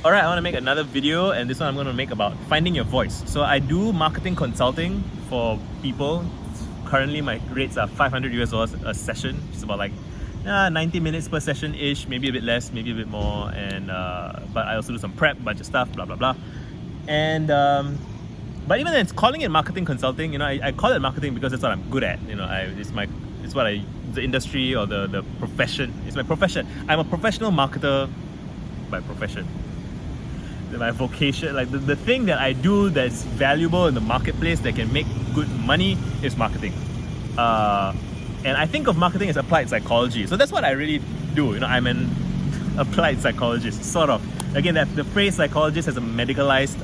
Alright, I want to make another video, and this one I'm going to make about finding your voice. So I do marketing consulting for people. Currently my rates are $500 a session, which is about like 90 minutes per session-ish, maybe a bit less, maybe a bit more, and but I also do some prep, bunch of stuff, blah blah blah. And but even then, it's calling it marketing consulting. You know, I call it marketing because that's what I'm good at. You know, it's what the industry or the profession. It's my profession. I'm a professional marketer by profession. My vocation, like the thing that I do that's valuable in the marketplace that can make good money is marketing. And I think of marketing as applied psychology. So that's what I really do. You know, I'm an applied psychologist, sort of. Again, that the phrase psychologist has a medicalized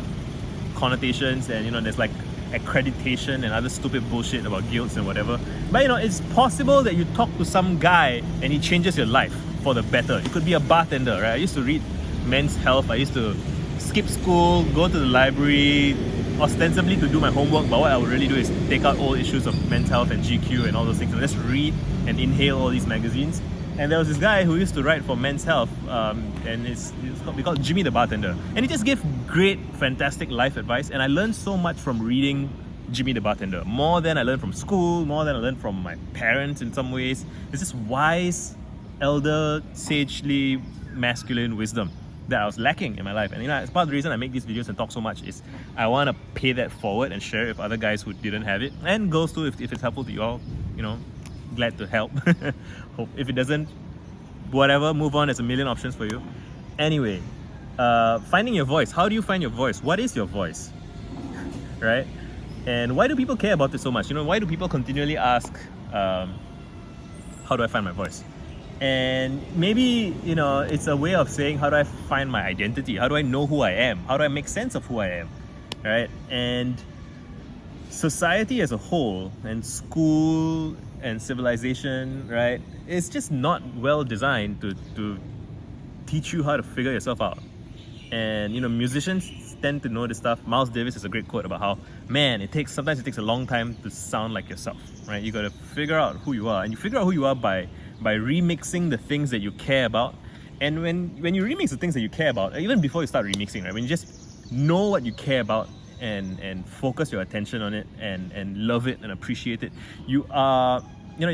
connotations, and you know, there's like accreditation and other stupid bullshit about guilds and whatever. But you know, it's possible that you talk to some guy and he changes your life for the better. It could be a bartender, right? I used to read Men's Health. I used to skip school, go to the library, ostensibly to do my homework, but what I would really do is take out old issues of Men's Health and GQ and all those things and just read and inhale all these magazines. And there was this guy who used to write for Men's Health, and it's called Jimmy the Bartender. And he just gave great, fantastic life advice, and I learned so much from reading Jimmy the Bartender. More than I learned from school, more than I learned from my parents in some ways. It's this wise, elder, sagely masculine wisdom that I was lacking in my life. And you know, it's part of the reason I make these videos and talk so much is I want to pay that forward and share it with other guys who didn't have it, and girls too, if it's helpful to you all. You know, glad to help. Hope if it doesn't, whatever, move on. There's a million options for you. Anyway, finding your voice. How do you find your voice? What is your voice? Right? And why do people care about it so much? You know, why do people continually ask, how do I find my voice? And maybe, you know, it's a way of saying, how do I find my identity? How do I know who I am? How do I make sense of who I am? Right? And society as a whole, and school and civilization, right, it's just not well designed to teach you how to figure yourself out. And you know, musicians tend to know this stuff. Miles Davis has a great quote about how, man, sometimes it takes a long time to sound like yourself, right? You got to figure out who you are, and you figure out who you are by remixing the things that you care about. And when you remix the things that you care about, even before you start remixing, right, when you just know what you care about and focus your attention on it and love it and appreciate it, you're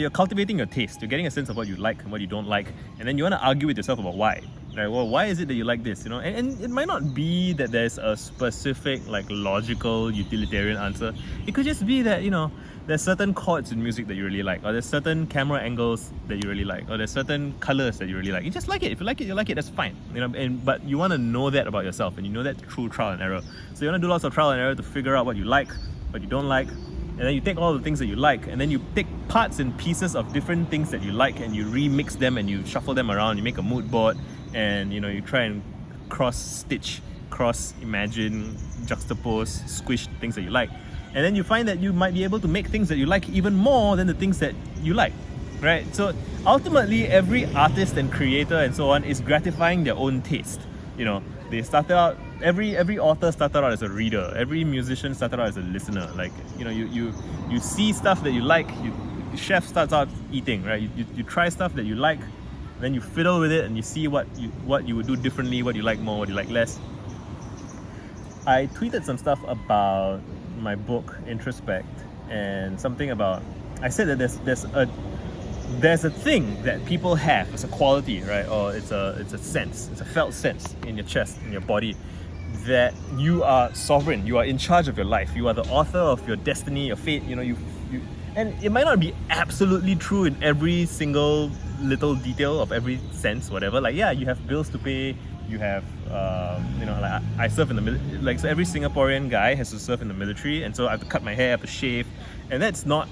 cultivating your taste. You're getting a sense of what you like and what you don't like, and then you want to argue with yourself about why. Right? Well, why is it that you like this? You know, and it might not be that there's a specific, like, logical, utilitarian answer. It could just be that, you know, there's certain chords in music that you really like, or there's certain camera angles that you really like, or there's certain colors that you really like. You just like it. If you like it, you like it. That's fine. You know, but you want to know that about yourself, and you know that through trial and error. So you want to do lots of trial and error to figure out what you like, what you don't like, and then you take all the things that you like, and then you take parts and pieces of different things that you like, and you remix them, and you shuffle them around. You make a mood board, and you know, you try and cross-stitch, cross-imagine, juxtapose, squish things that you like. And then you find that you might be able to make things that you like even more than the things that you like, right? So ultimately, every artist and creator and so on is gratifying their own taste. You know, they started out, every author started out as a reader. Every musician started out as a listener. Like, you know, you see stuff that you like. The chef starts out eating, right? You try stuff that you like, then you fiddle with it, and you see what you would do differently, what you like more, what you like less. I tweeted some stuff about my book Introspect, and something about, I said that there's a thing that people have. It's a quality, right? Or it's a sense, it's a felt sense in your chest, in your body, that you are sovereign, you are in charge of your life, you are the author of your destiny, your fate. You know, and it might not be absolutely true in every single little detail of every sense, whatever. Like, yeah, you have bills to pay, you have, you know, like I serve in the military. Like, so every Singaporean guy has to serve in the military, and so I have to cut my hair, I have to shave, and that's not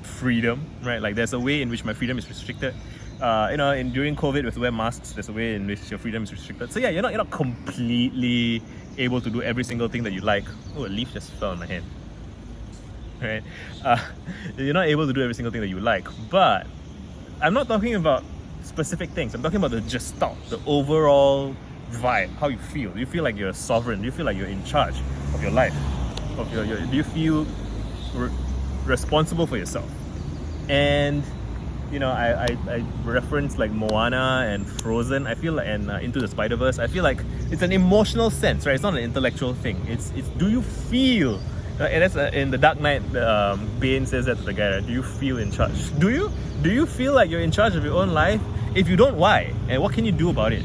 freedom, right? Like, there's a way in which my freedom is restricted. You know, during COVID, with wear masks, there's a way in which your freedom is restricted. So yeah, you're not completely able to do every single thing that you like. Oh, a leaf just fell on my hand. Right? You're not able to do every single thing that you like, but I'm not talking about specific things. I'm talking about the gestalt, the overall vibe, how you feel. Do you feel like you're a sovereign? Do you feel like you're in charge of your life? Do you feel responsible for yourself? And I reference like Moana and Frozen. I feel like, and Into the Spider-Verse. I feel like it's an emotional sense, right? It's not an intellectual thing. It's do you feel? And that's in the Dark Knight. Bane says that to the guy. Right? Do you feel in charge? Do you? Do you feel like you're in charge of your own life? If you don't, why? And what can you do about it?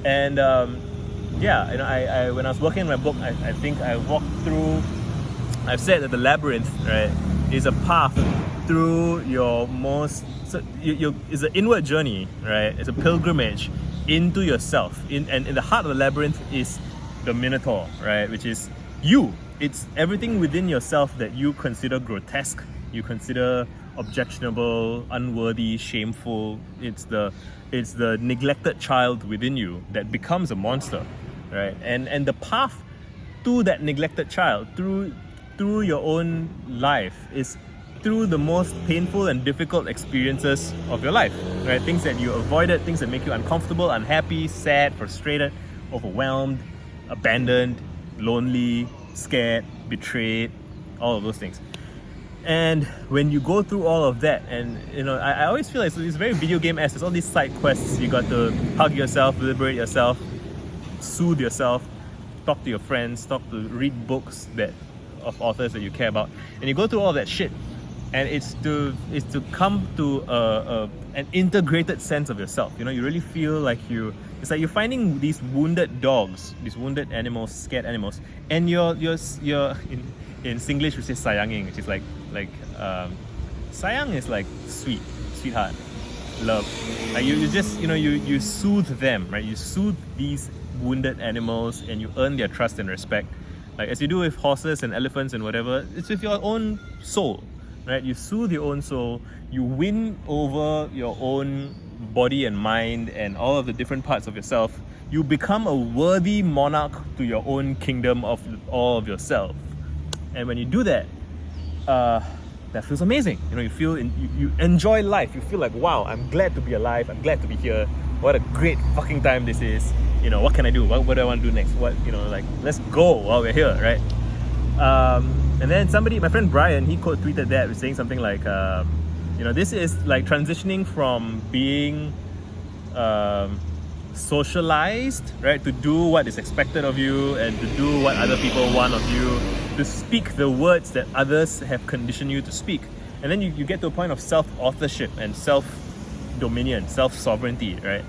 And I when I was working on my book, I think I walked through. I've said that the labyrinth, right, is a path through your most. So it's an inward journey, right? It's a pilgrimage into yourself. And in the heart of the labyrinth is the Minotaur, right? Which is you. It's everything within yourself that you consider grotesque, you consider objectionable, unworthy, shameful. It's the neglected child within you that becomes a monster, right? And the path to that neglected child through your own life is through the most painful and difficult experiences of your life, right? Things that you avoided, things that make you uncomfortable, unhappy, sad, frustrated, overwhelmed, abandoned, lonely, scared, betrayed, all of those things. And when you go through all of that, and I always feel like it's very video game-esque. There's all these side quests. You got to hug yourself, liberate yourself, soothe yourself, talk to your friends, read books of authors that you care about, and you go through all of that shit. And it's to come to an integrated sense of yourself. You really feel like it's like you're finding these wounded dogs, these wounded animals, scared animals, and you're in Singlish we say sayanging, which is like sayang is like sweetheart, love. Like you just you soothe them, right? You soothe these wounded animals and you earn their trust and respect. Like as you do with horses and elephants and whatever, it's with your own soul. Right? You soothe your own soul, you win over your own body and mind and all of the different parts of yourself. You become a worthy monarch to your own kingdom of all of yourself. And when you do that, that feels amazing. You enjoy life. You feel like, wow, I'm glad to be alive. I'm glad to be here. What a great fucking time this is. What can I do? What do I want to do next? Let's go while we're here, right? And then my friend Brian, he quote tweeted that, saying something like, this is like transitioning from being socialized, right, to do what is expected of you and to do what other people want of you, to speak the words that others have conditioned you to speak. And then you get to a point of self-authorship and self-dominion, self-sovereignty, right?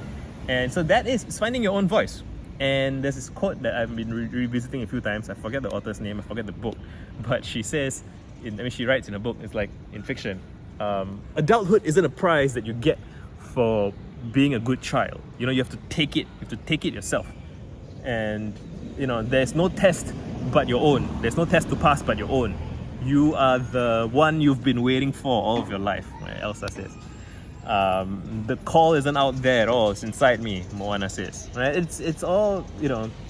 And so it's finding your own voice. And there's this quote that I've been revisiting a few times. I forget the author's name, I forget the book, but she says, she writes in a book, it's like in fiction, adulthood isn't a prize that you get for being a good child. You have to take it. You have to take it yourself. And there's no test but your own. There's no test to pass but your own. You are the one you've been waiting for all of your life, right? Elsa says. The call isn't out there at all, it's inside me, Moana says, right? It's all,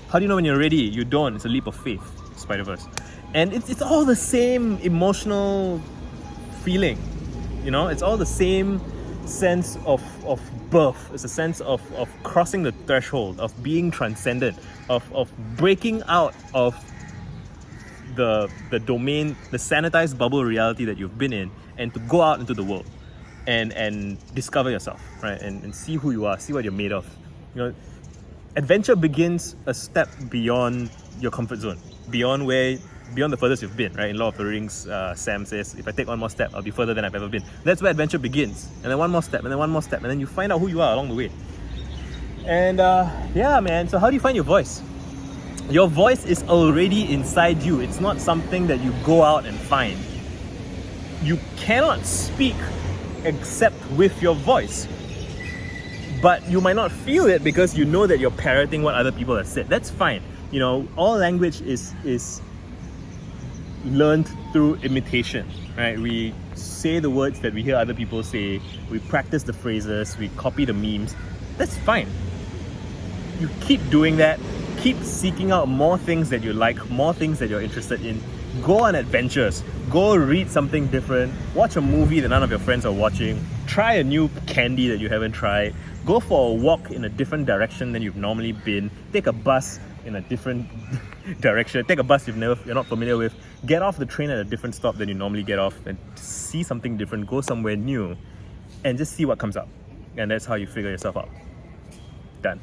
how do you know when you're ready? You don't. It's a leap of faith, Spider-Verse. And it's all the same emotional feeling, it's all the same sense of birth. It's a sense of crossing the threshold, of being transcendent, of breaking out of the domain, the sanitized bubble reality that you've been in, and to go out into the world and discover yourself, right? And see who you are, see what you're made of. Adventure begins a step beyond your comfort zone, beyond the furthest you've been, right? In Lord of the Rings, Sam says, if I take one more step, I'll be further than I've ever been. That's where adventure begins. And then one more step, and then one more step, and then you find out who you are along the way. And man, so how do you find your voice? Your voice is already inside you. It's not something that you go out and find. You cannot speak except with your voice. But you might not feel it because you know that you're parroting what other people have said. That's fine. All language is learned through imitation, right? We say the words that we hear other people say, we practice the phrases, we copy the memes. That's fine. You keep doing that, keep seeking out more things that you like, more things that you're interested in. Go on adventures, go read something different, watch a movie that none of your friends are watching, try a new candy that you haven't tried, go for a walk in a different direction than you've normally been, take a bus in a different direction, take a bus you're not familiar with, get off the train at a different stop than you normally get off, and see something different, go somewhere new. and just see what comes up. And that's how you figure yourself out. Done.